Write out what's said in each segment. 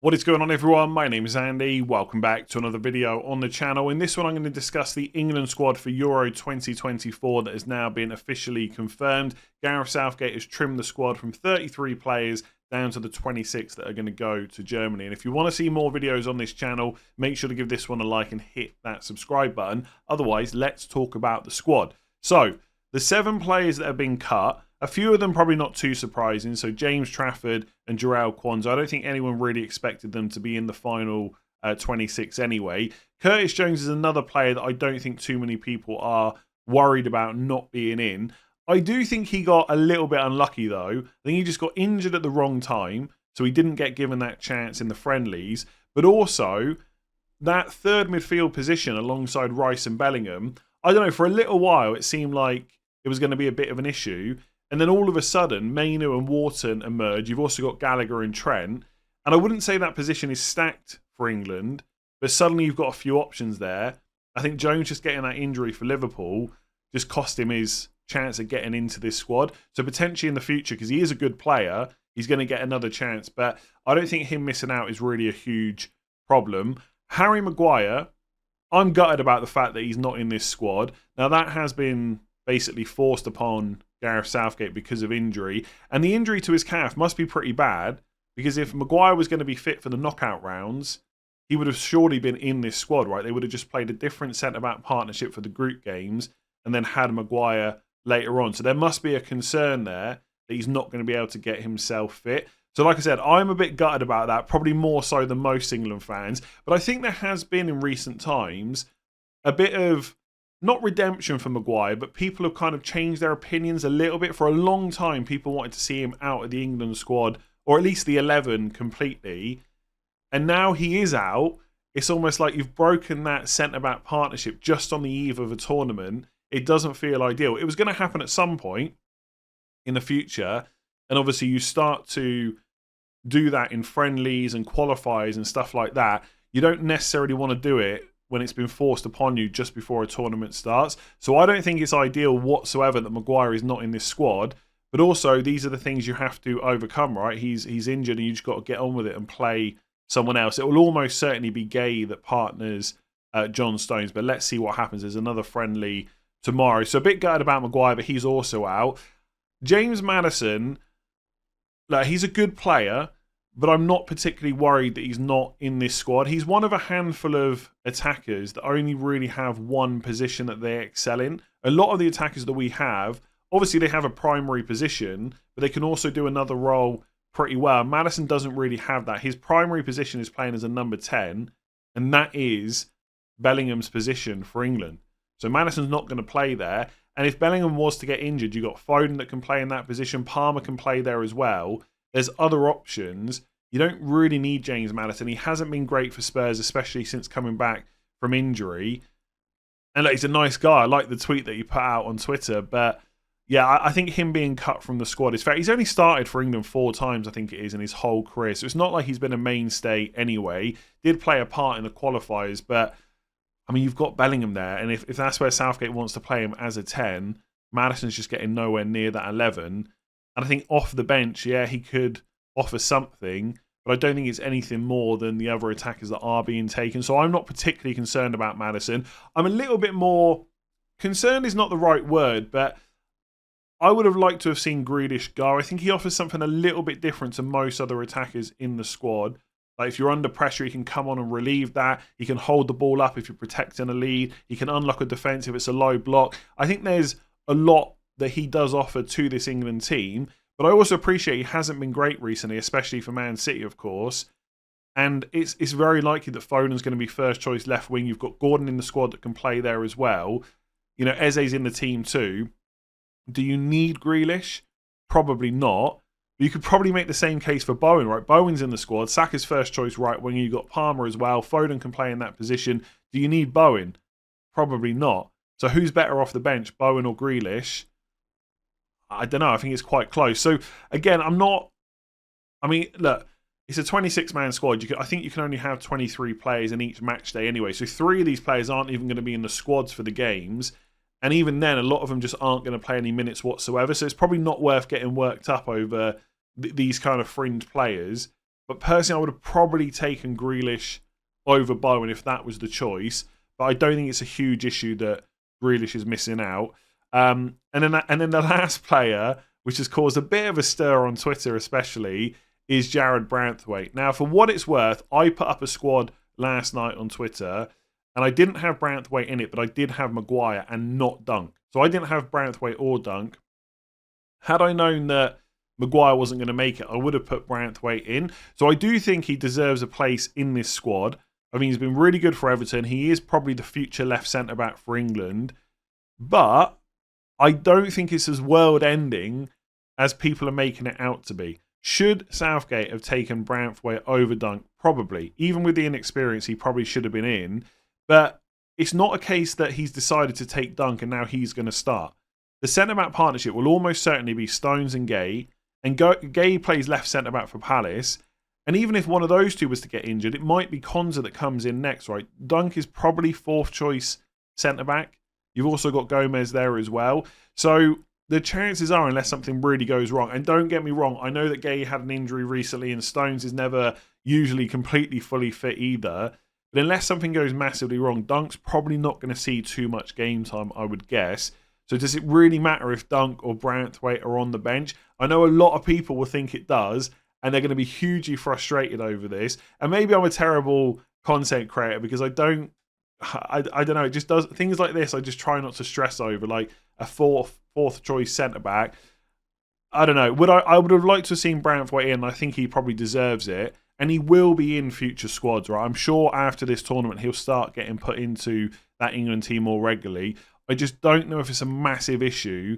What is going on, everyone? My name is Andy. Welcome back to another video on the channel. In this one, I'm going to discuss the England squad for Euro 2024 that has now been officially confirmed. Gareth Southgate has trimmed the squad from 33 players down to the 26 that are going to go to Germany. And if you want to see more videos on this channel, make sure to give this one a like and hit that subscribe button. Otherwise, let's talk about the squad. So, the 7 players that have been cut, a few of them probably not too surprising. So James Trafford and Jarell Quansah. I don't think anyone really expected them to be in the final 26 anyway. Curtis Jones is another player that I don't think too many people are worried about not being in. I do think he got a little bit unlucky though. I think he just got injured at the wrong time. So he didn't get given that chance in the friendlies. But also, that third midfield position alongside Rice and Bellingham, I don't know, for a little while it seemed like it was going to be a bit of an issue. And then all of a sudden, Mainu and Wharton emerge. You've also got Gallagher and Trent. And I wouldn't say that position is stacked for England, but suddenly you've got a few options there. I think Jones just getting that injury for Liverpool just cost him his chance of getting into this squad. So potentially in the future, because he is a good player, he's going to get another chance. But I don't think him missing out is really a huge problem. Harry Maguire, I'm gutted about the fact that he's not in this squad. Now that has been basically forced upon Gareth Southgate because of injury. And the injury to his calf must be pretty bad, because if Maguire was going to be fit for the knockout rounds, he would have surely been in this squad, right? They would have just played a different centre-back partnership for the group games and then had Maguire later on. So there must be a concern there that he's not going to be able to get himself fit. So like I said, I'm a bit gutted about that, probably more so than most England fans. But I think there has been in recent times a bit of, not redemption for Maguire, but people have kind of changed their opinions a little bit. For a long time, people wanted to see him out of the England squad, or at least the 11 completely. And now he is out. It's almost like you've broken that centre-back partnership just on the eve of a tournament. It doesn't feel ideal. It was going to happen at some point in the future. And obviously you start to do that in friendlies and qualifiers and stuff like that. You don't necessarily want to do it when it's been forced upon you just before a tournament starts. So I don't think it's ideal whatsoever that Maguire is not in this squad. But also, these are the things you have to overcome, right? He's injured and you just got to get on with it and play someone else. It will almost certainly be Gay that partners John Stones. But let's see what happens. There's another friendly tomorrow. So a bit gutted about Maguire, but he's also out. James Maddison, like, he's a good player, but I'm not particularly worried that he's not in this squad. He's one of a handful of attackers that only really have one position that they excel in. A lot of the attackers that we have, obviously they have a primary position, but they can also do another role pretty well. Maddison doesn't really have that. His primary position is playing as a number 10, and that is Bellingham's position for England. So Maddison's not going to play there. And if Bellingham was to get injured, you've got Foden that can play in that position. Palmer can play there as well. There's other options. You don't really need James Maddison. He hasn't been great for Spurs, especially since coming back from injury. And look, he's a nice guy. I like the tweet that he put out on Twitter. But yeah, I think him being cut from the squad is fair. He's only started for England 4 times, I think it is, in his whole career. So it's not like he's been a mainstay anyway. Did play a part in the qualifiers. But, I mean, you've got Bellingham there. And if that's where Southgate wants to play him as a 10, Maddison's just getting nowhere near that 11. And I think off the bench, yeah, he could offer something, but I don't think it's anything more than the other attackers that are being taken. So I'm not particularly concerned about Maddison. I'm a little bit more concerned is not the right word, but I would have liked to have seen Grealish go. I think he offers something a little bit different to most other attackers in the squad. Like, if you're under pressure, he can come on and relieve that. He can hold the ball up if you're protecting a lead. He can unlock a defence if it's a low block. I think there's a lot that he does offer to this England team. But I also appreciate he hasn't been great recently, especially for Man City, of course. And it's very likely that Foden's going to be first choice left wing. You've got Gordon in the squad that can play there as well. You know, Eze's in the team too. Do you need Grealish? Probably not. But you could probably make the same case for Bowen, right? Bowen's in the squad. Saka's first choice right wing. You've got Palmer as well. Foden can play in that position. Do you need Bowen? Probably not. So who's better off the bench, Bowen or Grealish? I don't know. I think it's quite close. So, again, look, it's a 26-man squad. I think you can only have 23 players in each match day anyway. So 3 of these players aren't even going to be in the squads for the games. And even then, a lot of them just aren't going to play any minutes whatsoever. So it's probably not worth getting worked up over these kind of fringe players. But personally, I would have probably taken Grealish over Bowen if that was the choice. But I don't think it's a huge issue that Grealish is missing out. And then the last player, which has caused a bit of a stir on Twitter especially, is Jarrad Branthwaite. Now, for what it's worth, I put up a squad last night on Twitter, and I didn't have Branthwaite in it, but I did have Maguire and not Dunk. So I didn't have Branthwaite or Dunk. Had I known that Maguire wasn't going to make it, I would have put Branthwaite in. So I do think he deserves a place in this squad. I mean, he's been really good for Everton. He is probably the future left centre-back for England. But I don't think it's as world-ending as people are making it out to be. Should Southgate have taken Branthwaite over Dunk? Probably. Even with the inexperience, he probably should have been in. But it's not a case that he's decided to take Dunk and now he's going to start. The centre-back partnership will almost certainly be Stones and Gay. And Gay plays left centre-back for Palace. And even if one of those two was to get injured, it might be Konsa that comes in next, right? Dunk is probably fourth choice centre-back. You've also got Gomez there as well. So the chances are, unless something really goes wrong, and don't get me wrong, I know that Gay had an injury recently and Stones is never usually completely fully fit either. But unless something goes massively wrong, Dunk's probably not going to see too much game time, I would guess. So does it really matter if Dunk or Branthwaite are on the bench? I know a lot of people will think it does, and they're going to be hugely frustrated over this. And maybe I'm a terrible content creator because I don't know. It just does things like this. I just try not to stress over, like a fourth choice centre back. I don't know. I would have liked to have seen Branthwaite in. I think he probably deserves it, and he will be in future squads. Right? I'm sure after this tournament he'll start getting put into that England team more regularly. I just don't know if it's a massive issue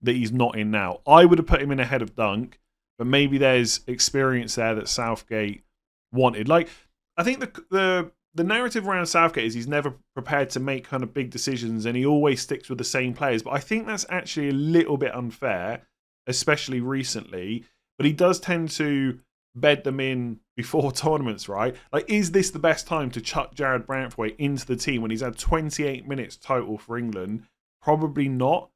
that he's not in now. I would have put him in ahead of Dunk, but maybe there's experience there that Southgate wanted. Like, I think the narrative around Southgate is he's never prepared to make kind of big decisions and he always sticks with the same players. But I think that's actually a little bit unfair, especially recently. But he does tend to bed them in before tournaments, right? Like, is this the best time to chuck Jarrad Branthwaite into the team when he's had 28 minutes total for England? Probably not.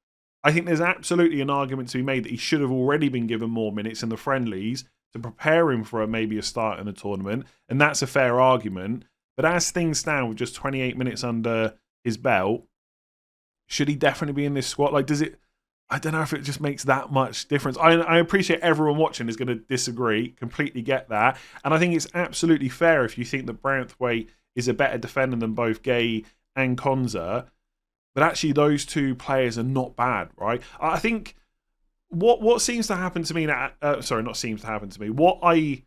I think there's absolutely an argument to be made that he should have already been given more minutes in the friendlies to prepare him for maybe a start in the tournament, and that's a fair argument. But as things stand with just 28 minutes under his belt, should he definitely be in this squad? Like, does it... I don't know if it just makes that much difference. I appreciate everyone watching is going to disagree, completely get that. And I think it's absolutely fair if you think that Branthwaite is a better defender than both Gay and Konsa. But actually, those two players are not bad, right? I think what seems to happen to me now... sorry, not seems to happen to me. What I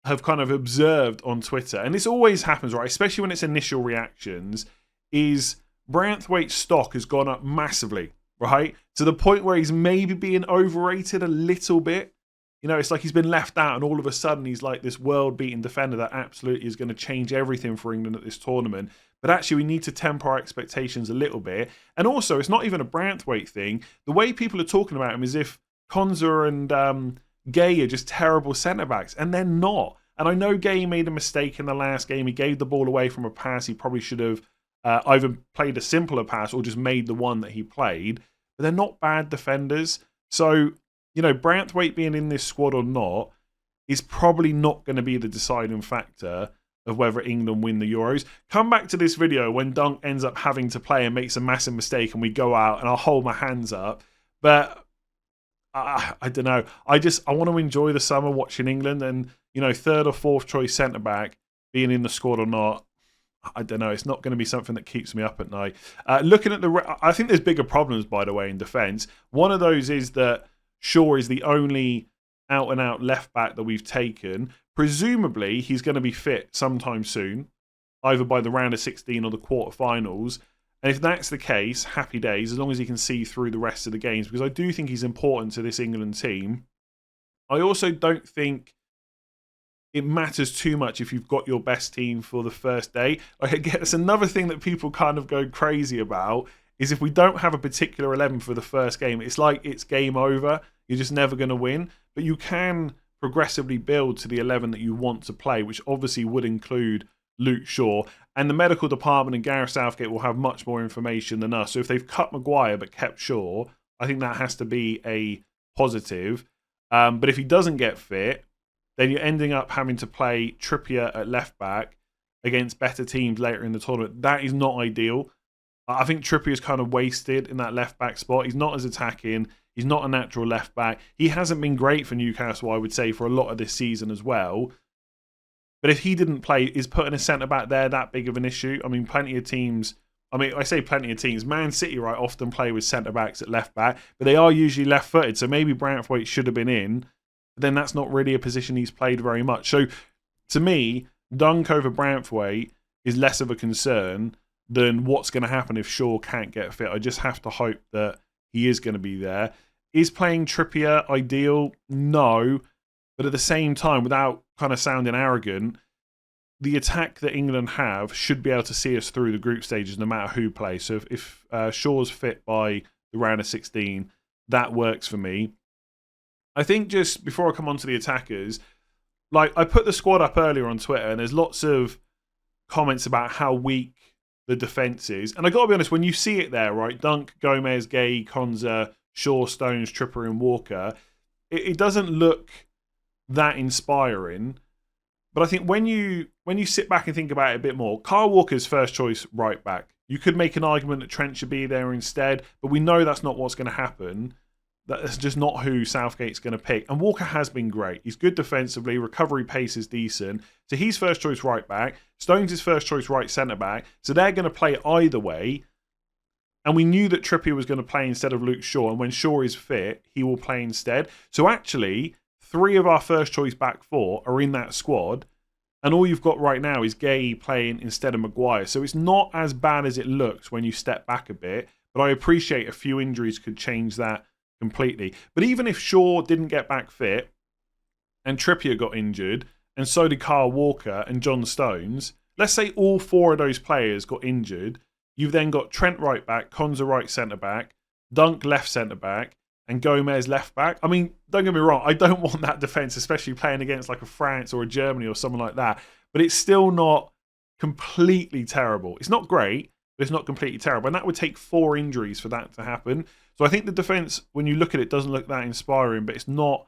have kind of observed on Twitter, and this always happens, right? Especially when it's initial reactions, is Branthwaite's stock has gone up massively. Right? To the point where he's maybe being overrated a little bit. You know, it's like he's been left out and all of a sudden he's like this world-beating defender that absolutely is going to change everything for England at this tournament. But actually we need to temper our expectations a little bit. And also, it's not even a Branthwaite thing. The way people are talking about him is if Konsa and Gay are just terrible centre-backs, and they're not. And I know Gay made a mistake in the last game. He gave the ball away from a pass he probably should have either played a simpler pass or just made the one that he played. But they're not bad defenders. So, you know, Branthwaite being in this squad or not is probably not going to be the deciding factor of whether England win the Euros. Come back to this video when Dunk ends up having to play and makes a massive mistake and we go out and I'll hold my hands up. But I don't know. I want to enjoy the summer watching England, and, you know, third or fourth choice centre-back being in the squad or not, I don't know. It's not going to be something that keeps me up at night. Looking at I think there's bigger problems, by the way, in defence. One of those is that Shaw is the only out-and-out left-back that we've taken. Presumably, he's going to be fit sometime soon, either by the round of 16 or the quarterfinals. And if that's the case, happy days, as long as he can see through the rest of the games, because I do think he's important to this England team. I also don't think it matters too much if you've got your best team for the first day. Like, again, it's another thing that people kind of go crazy about, is if we don't have a particular 11 for the first game, it's like it's game over. You're just never going to win. But you can progressively build to the 11 that you want to play, which obviously would include Luke Shaw. And the medical department and Gareth Southgate will have much more information than us. So if they've cut Maguire but kept Shaw, I think that has to be a positive. But if he doesn't get fit, then you're ending up having to play Trippier at left back against better teams later in the tournament. That is not ideal. I think Trippier is kind of wasted in that left back spot. He's not as attacking. He's not a natural left back. He hasn't been great for Newcastle, I would say, for a lot of this season as well. But if he didn't play, is putting a centre back there that big of an issue? I mean, plenty of teams. I mean, I say plenty of teams. Man City, right, often play with centre backs at left back, but they are usually left footed. So maybe Branthwaite should have been in. But then that's not really a position he's played very much. So to me, Dunk over Branthwaite is less of a concern than what's going to happen if Shaw can't get fit. I just have to hope that he is going to be there. Is playing Trippier ideal? No. But at the same time, without kind of sounding arrogant, the attack that England have should be able to see us through the group stages no matter who plays. So if Shaw's fit by the round of 16, that works for me. I think just before I come on to the attackers, like I put the squad up earlier on Twitter and there's lots of comments about how weak the defence is. And I got to be honest, when you see it there, right, Dunk, Gomez, Gay, Konza, Shaw, Stones, Trippier and Walker, it doesn't look that inspiring. But I think when you sit back and think about it a bit more, Kyle Walker's first choice right back. You could make an argument that Trent should be there instead, but we know that's not what's going to happen. That's just not who Southgate's going to pick. And Walker has been great. He's good defensively. Recovery pace is decent. So he's first choice right back. Stones is first choice right centre back. So they're going to play either way. And we knew that Trippier was going to play instead of Luke Shaw. And when Shaw is fit, he will play instead. So actually, 3 of our first choice back 4 are in that squad. And all you've got right now is Gay playing instead of Maguire. So it's not as bad as it looks when you step back a bit. But I appreciate a few injuries could change that completely. But even if Shaw didn't get back fit and Trippier got injured and so did Kyle Walker and John Stones, let's say all 4 of those players got injured, you've then got Trent right back, Konza right centre back, Dunk left centre back and Gomez left back. I mean, don't get me wrong, I don't want that defence, especially playing against like a France or a Germany or someone like that, but it's still not completely terrible. It's not great, but it's not completely terrible. And that would take 4 injuries for that to happen. So I think the defence, when you look at it, doesn't look that inspiring, but it's not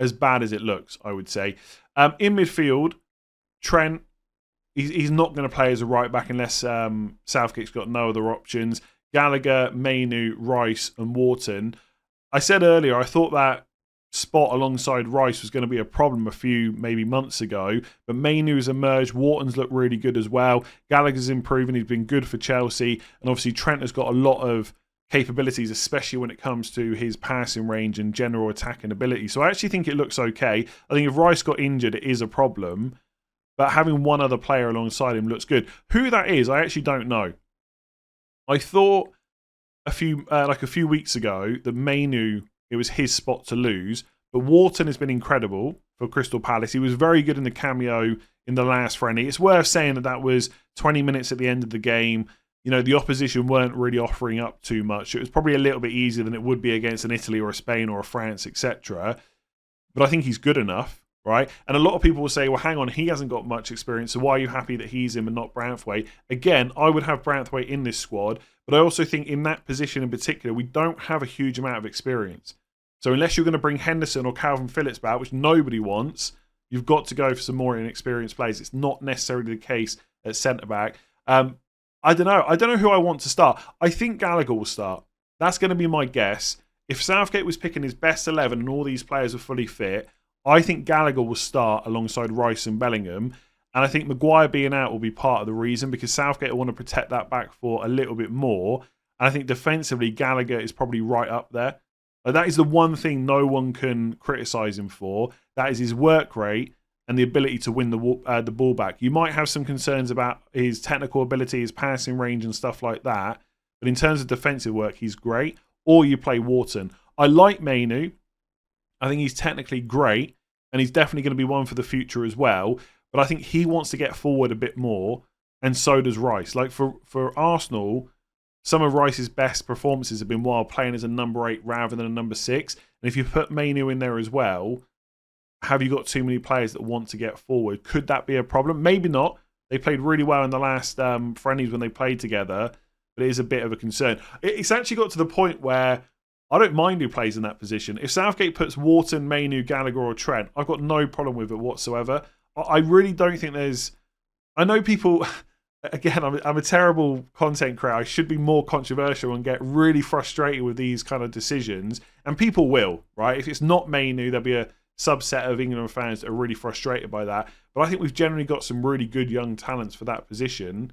as bad as it looks, I would say. In midfield, Trent, he's not going to play as a right back unless Southgate's got no other options. Gallagher, Mainu, Rice and Wharton. I said earlier, I thought that spot alongside Rice was going to be a problem a few maybe months ago, but Mainu has emerged. Wharton's looked really good as well. Gallagher's improving. He's been good for Chelsea. And obviously Trent has got a lot of capabilities, especially when it comes to his passing range and general attacking ability. So I actually think it looks okay. I think if Rice got injured, it is a problem. But having one other player alongside him looks good. Who that is, I actually don't know. I thought a few weeks ago that Mainu, it was his spot to lose. But Wharton has been incredible for Crystal Palace. He was very good in the cameo in the last friendly. It's worth saying that was 20 minutes at the end of the game. You know, the opposition weren't really offering up too much. It was probably a little bit easier than it would be against an Italy or a Spain or a France, etc. But I think he's good enough, right? And a lot of people will say, well, hang on, he hasn't got much experience, so why are you happy that he's in and not Branthwaite? Again, I would have Branthwaite in this squad, but I also think in that position in particular, we don't have a huge amount of experience. So unless you're going to bring Henderson or Calvin Phillips back, which nobody wants, you've got to go for some more inexperienced players. It's not necessarily the case at centre-back. I don't know. I don't know who I want to start. I think Gallagher will start. That's going to be my guess. If Southgate was picking his best 11 and all these players are fully fit, I think Gallagher will start alongside Rice and Bellingham. And I think Maguire being out will be part of the reason because Southgate will want to protect that back four a little bit more. And I think defensively, Gallagher is probably right up there. That is the one thing no one can criticise him for. That is his work rate and the ability to win the ball back. You might have some concerns about his technical ability, his passing range and stuff like that. But in terms of defensive work, he's great. Or you play Wharton. I like Mainu. I think he's technically great. And he's definitely going to be one for the future as well. But I think he wants to get forward a bit more. And so does Rice. Like for Arsenal, some of Rice's best performances have been while playing as a number 8 rather than a number 6. And if you put Mainu in there as well, have you got too many players that want to get forward? Could that be a problem? Maybe not. They played really well in the last friendlies when they played together, but it is a bit of a concern. It's actually got to the point where I don't mind who plays in that position. If Southgate puts Wharton, Mainu, Gallagher or Trent, I've got no problem with it whatsoever. I really don't think there's... I know people... Again, I'm a terrible content creator. I should be more controversial and get really frustrated with these kind of decisions. And people will, right? If it's not Mainu, there'll be a subset of England fans that are really frustrated by that. But I think we've generally got some really good young talents for that position.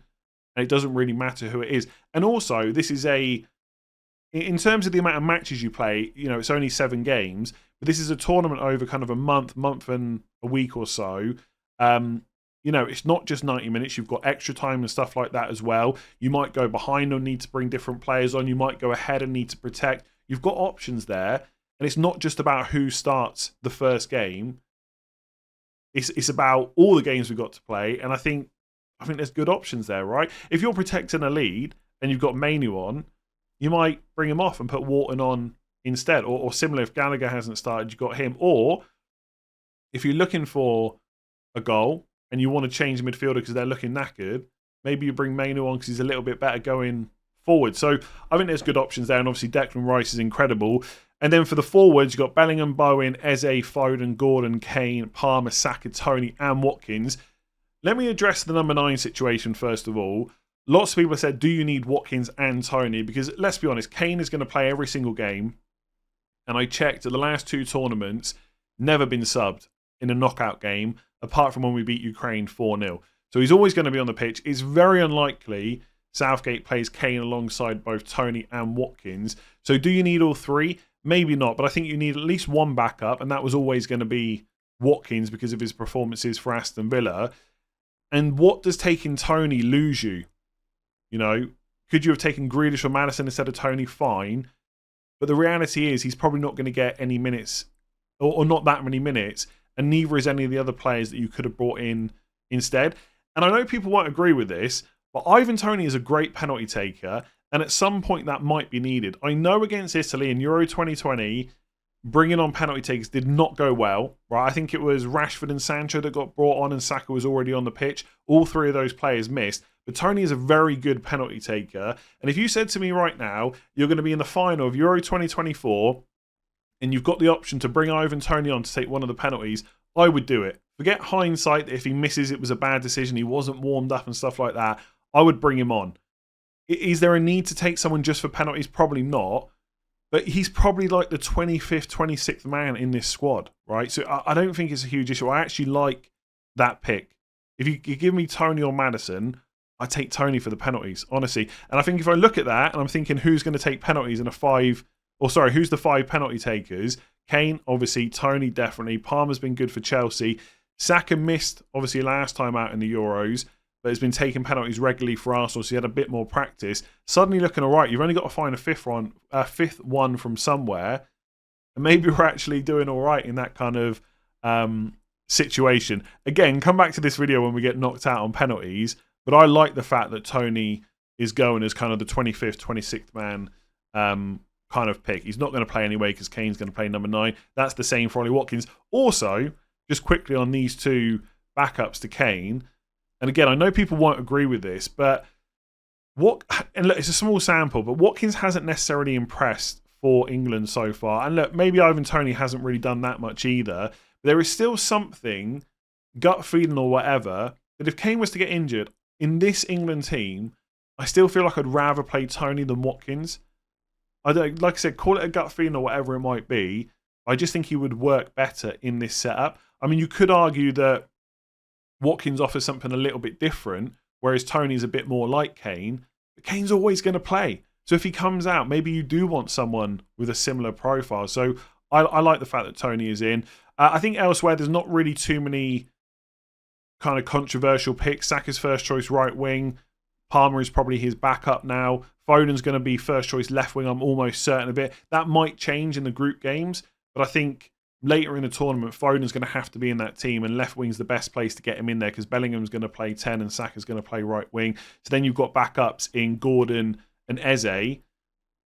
And it doesn't really matter who it is. And also, this is in terms of the amount of matches you play, you know, it's only 7 games. But this is a tournament over kind of a month and a week or so. You know, it's not just 90 minutes. You've got extra time and stuff like that as well. You might go behind and need to bring different players on. You might go ahead and need to protect. You've got options there. And it's not just about who starts the first game. It's about all the games we've got to play. And I think there's good options there, right? If you're protecting a lead and you've got Mainu on, you might bring him off and put Wharton on instead. Or similar, if Gallagher hasn't started, you've got him. Or if you're looking for a goal and you want to change the midfielder because they're looking knackered, maybe you bring Mainu on because he's a little bit better going forward. So I think there's good options there, and obviously Declan Rice is incredible. And then for the forwards, you've got Bellingham, Bowen, Eze, Foden, Gordon, Kane, Palmer, Saka, Toney and Watkins. Let me address the number 9 situation first of all. Lots of people have said, do you need Watkins and Toney? Because let's be honest, Kane is going to play every single game. And I checked at the last 2 tournaments, never been subbed in a knockout game, apart from when we beat Ukraine 4-0. So he's always going to be on the pitch. It's very unlikely Southgate plays Kane alongside both Toney and Watkins. So do you need all 3? Maybe not, but I think you need at least one backup, and that was always going to be Watkins because of his performances for Aston Villa. And what does taking Toney lose you? You know, could you have taken Grealish or Maddison instead of Toney? Fine. But the reality is he's probably not going to get any minutes, or not that many minutes, and neither is any of the other players that you could have brought in instead. And I know people won't agree with this, but Ivan Toney is a great penalty taker, and at some point that might be needed. I know against Italy in Euro 2020, bringing on penalty takers did not go well, right? I think it was Rashford and Sancho that got brought on, and Saka was already on the pitch. All 3 of those players missed. But Toney is a very good penalty taker. And if you said to me right now, you're going to be in the final of Euro 2024, and you've got the option to bring Ivan Toney on to take one of the penalties, I would do it. Forget hindsight, if he misses, it was a bad decision, he wasn't warmed up and stuff like that. I would bring him on. Is there a need to take someone just for penalties? Probably not. But he's probably like the 25th, 26th man in this squad, right? So I don't think it's a huge issue. I actually like that pick. If you give me Toney or Maddison, I take Toney for the penalties, honestly. And I think if I look at that and I'm thinking who's going to take penalties in who's the 5 penalty takers? Kane, obviously. Toney, definitely. Palmer's been good for Chelsea. Saka missed, obviously, last time out in the Euros, but has been taking penalties regularly for Arsenal, so he had a bit more practice. Suddenly looking all right. You've only got to find a fifth one from somewhere, and maybe we're actually doing all right in that kind of situation. Again, come back to this video when we get knocked out on penalties, but I like the fact that Toney is going as kind of the 25th, 26th man kind of pick. He's not going to play anyway because Kane's going to play number 9. That's the same for Ollie Watkins. Also, just quickly on these 2 backups to Kane, and again, I know people won't agree with this, but and look, it's a small sample, but Watkins hasn't necessarily impressed for England so far. And look, maybe Ivan Toney hasn't really done that much either. But there is still something, gut feeling or whatever, that if Kane was to get injured in this England team, I still feel like I'd rather play Toney than Watkins. Like I said, call it a gut feeling or whatever it might be. I just think he would work better in this setup. I mean, you could argue that Watkins offers something a little bit different, whereas Toney's a bit more like Kane. But Kane's always going to play. So if he comes out, maybe you do want someone with a similar profile. So I like the fact that Toney is in. I think elsewhere, there's not really too many kind of controversial picks. Saka's first choice right wing. Palmer is probably his backup now. Foden's going to be first choice left wing, I'm almost certain of it. That might change in the group games, but I think later in the tournament, Foden's going to have to be in that team, and left wing's the best place to get him in there because Bellingham's going to play 10 and Saka's going to play right wing. So then you've got backups in Gordon and Eze, and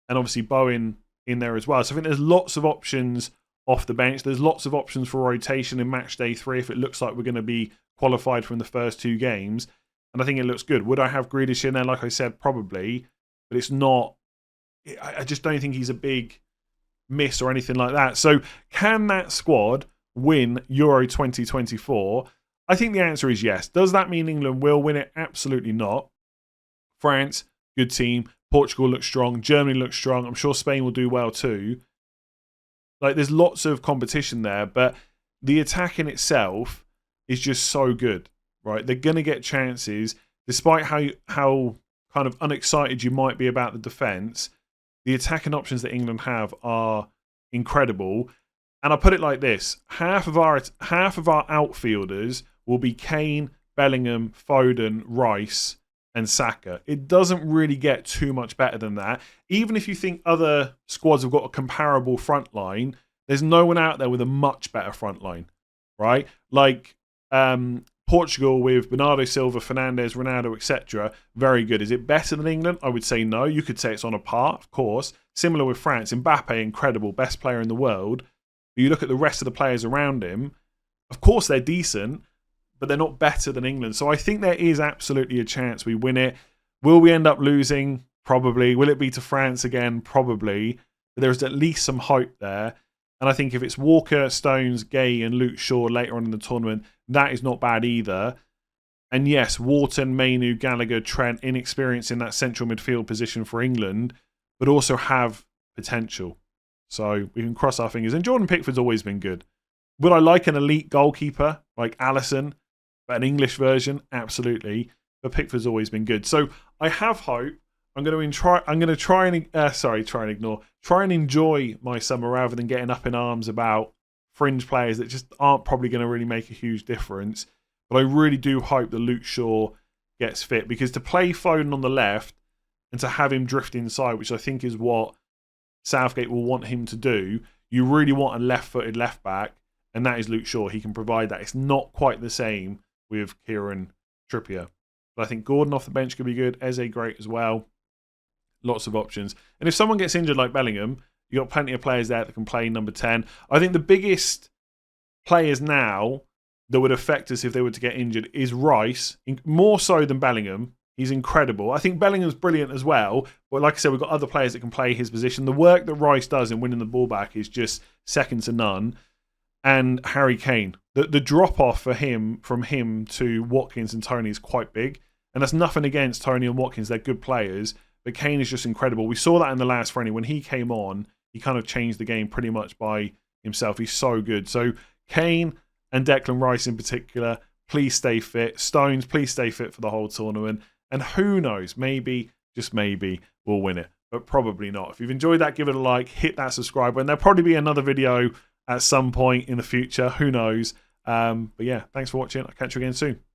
obviously Bowen in there as well. So I think there's lots of options off the bench. There's lots of options for rotation in match day 3 if it looks like we're going to be qualified from the first 2 games. And I think it looks good. Would I have Grealish in there? Like I said, probably. But it's not... I just don't think he's a big miss or anything like that. So can that squad win Euro 2024? I think the answer is yes. Does that mean England will win it? Absolutely not. France, good team. Portugal looks strong. Germany looks strong. I'm sure Spain will do well too. Like, there's lots of competition there, but the attack in itself is just so good, right? They're going to get chances, despite how kind of unexcited you might be about the defence. The attacking options that England have are incredible. And I'll put it like this: half of our outfielders will be Kane, Bellingham, Foden, Rice, and Saka. It doesn't really get too much better than that. Even if you think other squads have got a comparable front line, there's no one out there with a much better front line, right? Like Portugal with Bernardo Silva, Fernandes, Ronaldo, etc. Very good. Is it better than England? I would say no. You could say it's on a par, of course. Similar with France. Mbappe, incredible, best player in the world. But you look at the rest of the players around him, of course they're decent, but they're not better than England. So I think there is absolutely a chance we win it. Will we end up losing? Probably. Will it be to France again? Probably. But there's at least some hope there. And I think if it's Walker, Stones, Gay, and Luke Shaw later on in the tournament, that is not bad either. And yes, Wharton, Mainu, Gallagher, Trent, inexperienced in that central midfield position for England, but also have potential. So we can cross our fingers. And Jordan Pickford's always been good. Would I like an elite goalkeeper like Alisson, but an English version? Absolutely. But Pickford's always been good. So I have hope. I'm going to try and enjoy my summer rather than getting up in arms about fringe players that just aren't probably going to really make a huge difference. But I really do hope that Luke Shaw gets fit, because to play Foden on the left and to have him drift inside, which I think is what Southgate will want him to do, you really want a left-footed left back, and that is Luke Shaw. He can provide that. It's not quite the same with Kieran Trippier. But I think Gordon off the bench could be good. Eze great as well. Lots of options. And if someone gets injured like Bellingham, you've got plenty of players there that can play number 10. I think the biggest players now that would affect us if they were to get injured is Rice, more so than Bellingham. He's incredible. I think Bellingham's brilliant as well. But like I said, we've got other players that can play his position. The work that Rice does in winning the ball back is just second to none. And Harry Kane. The drop-off for him from him to Watkins and Toney is quite big. And that's nothing against Toney and Watkins. They're good players. But Kane is just incredible. We saw that in the last friendly. When he came on, he kind of changed the game pretty much by himself. He's so good. So Kane and Declan Rice in particular, please stay fit. Stones, please stay fit for the whole tournament. And who knows, maybe, just maybe, we'll win it. But probably not. If you've enjoyed that, give it a like, hit that subscribe button. There'll probably be another video at some point in the future. Who knows? But yeah, thanks for watching. I'll catch you again soon.